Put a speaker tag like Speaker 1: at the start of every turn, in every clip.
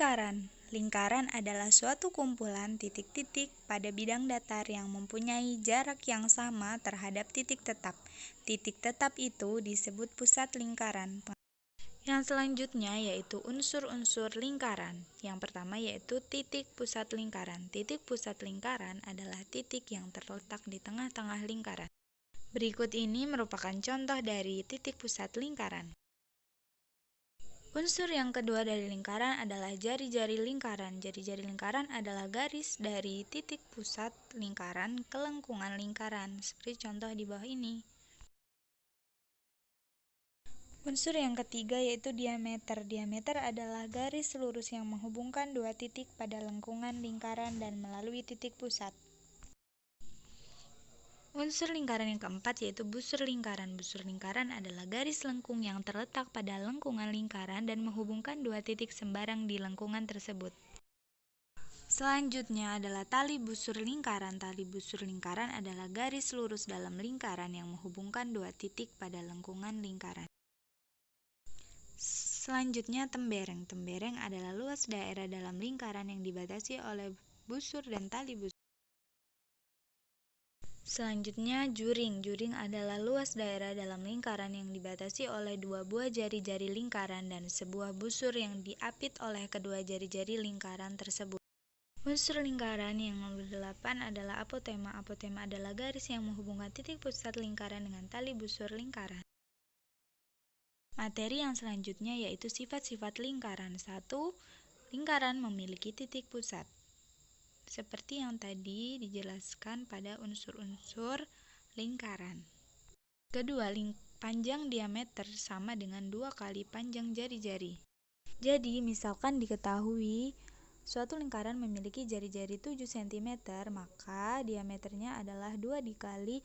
Speaker 1: Lingkaran. Lingkaran adalah suatu kumpulan titik-titik pada bidang datar yang mempunyai jarak yang sama terhadap titik tetap. Titik tetap itu disebut pusat lingkaran. Yang selanjutnya yaitu unsur-unsur lingkaran. Yang pertama yaitu titik pusat lingkaran. Titik pusat lingkaran adalah titik yang terletak di tengah-tengah lingkaran. Berikut ini merupakan contoh dari titik pusat lingkaran. Unsur yang kedua dari lingkaran adalah jari-jari lingkaran. Jari-jari lingkaran adalah garis dari titik pusat lingkaran ke lengkungan lingkaran, seperti contoh di bawah ini. Unsur yang ketiga yaitu diameter. Diameter adalah garis lurus yang menghubungkan dua titik pada lengkungan lingkaran dan melalui titik pusat. Unsur lingkaran yang keempat yaitu busur lingkaran. Busur lingkaran adalah garis lengkung yang terletak pada lengkungan lingkaran dan menghubungkan dua titik sembarang di lengkungan tersebut. Selanjutnya adalah tali busur lingkaran. Tali busur lingkaran adalah garis lurus dalam lingkaran yang menghubungkan dua titik pada lengkungan lingkaran. Selanjutnya tembereng. Tembereng adalah luas daerah dalam lingkaran yang dibatasi oleh busur dan tali busur. Selanjutnya juring. Juring adalah luas daerah dalam lingkaran yang dibatasi oleh dua buah jari-jari lingkaran dan sebuah busur yang diapit oleh kedua jari-jari lingkaran tersebut. Unsur lingkaran yang nomor 8 adalah apotema. Apotema adalah garis yang menghubungkan titik pusat lingkaran dengan tali busur lingkaran. Materi yang selanjutnya yaitu sifat-sifat lingkaran. 1. Lingkaran memiliki titik pusat. Seperti yang tadi dijelaskan pada unsur-unsur lingkaran. Kedua, panjang diameter sama dengan 2 kali panjang jari-jari. Jadi, misalkan diketahui suatu lingkaran memiliki jari-jari 7 cm, maka diameternya adalah 2 dikali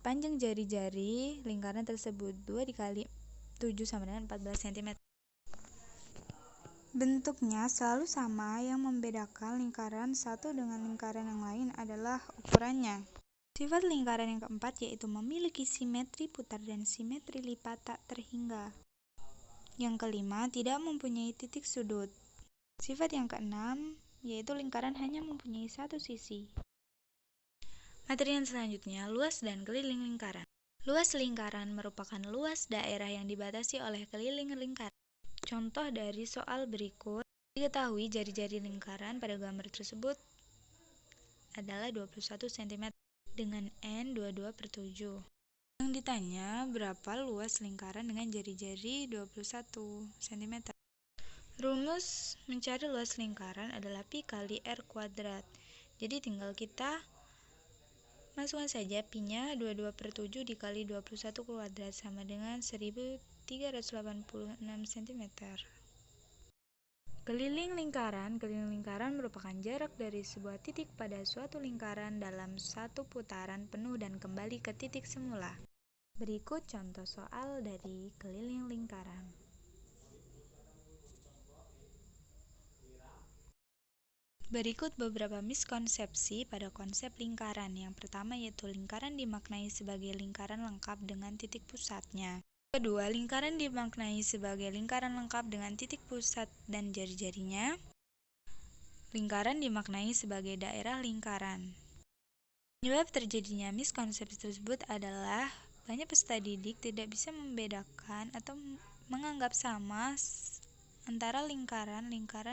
Speaker 1: panjang jari-jari lingkaran tersebut. 2 dikali 7 sama dengan 14 cm. Bentuknya selalu sama, yang membedakan lingkaran satu dengan lingkaran yang lain adalah ukurannya. Sifat lingkaran yang keempat yaitu memiliki simetri putar dan simetri lipat tak terhingga. Yang kelima, tidak mempunyai titik sudut. Sifat yang keenam yaitu lingkaran hanya mempunyai satu sisi. Materi yang selanjutnya, luas dan keliling lingkaran. Luas lingkaran merupakan luas daerah yang dibatasi oleh keliling lingkaran. Contoh dari soal berikut, diketahui jari-jari lingkaran pada gambar tersebut adalah 21 cm dengan N 22/7. Yang ditanya berapa luas lingkaran dengan jari-jari 21 cm. Rumus mencari luas lingkaran adalah pi kali R kuadrat. Jadi tinggal kita masukkan saja pi-nya 22/7 dikali 21 kuadrat sama dengan 1386 cm. Keliling lingkaran merupakan jarak dari sebuah titik pada suatu lingkaran dalam satu putaran penuh dan kembali ke titik semula. Berikut contoh soal dari keliling lingkaran. Berikut beberapa miskonsepsi pada konsep lingkaran. Yang pertama yaitu lingkaran dimaknai sebagai lingkaran lengkap dengan titik pusatnya. Kedua, lingkaran dimaknai sebagai lingkaran lengkap dengan titik pusat dan jari-jarinya. Lingkaran dimaknai sebagai daerah lingkaran. Penyebab terjadinya miskonsepsi tersebut adalah banyak peserta didik tidak bisa membedakan atau menganggap sama antara lingkaran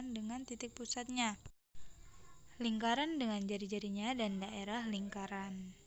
Speaker 1: dengan titik pusatnya, lingkaran dengan jari-jarinya, dan daerah lingkaran.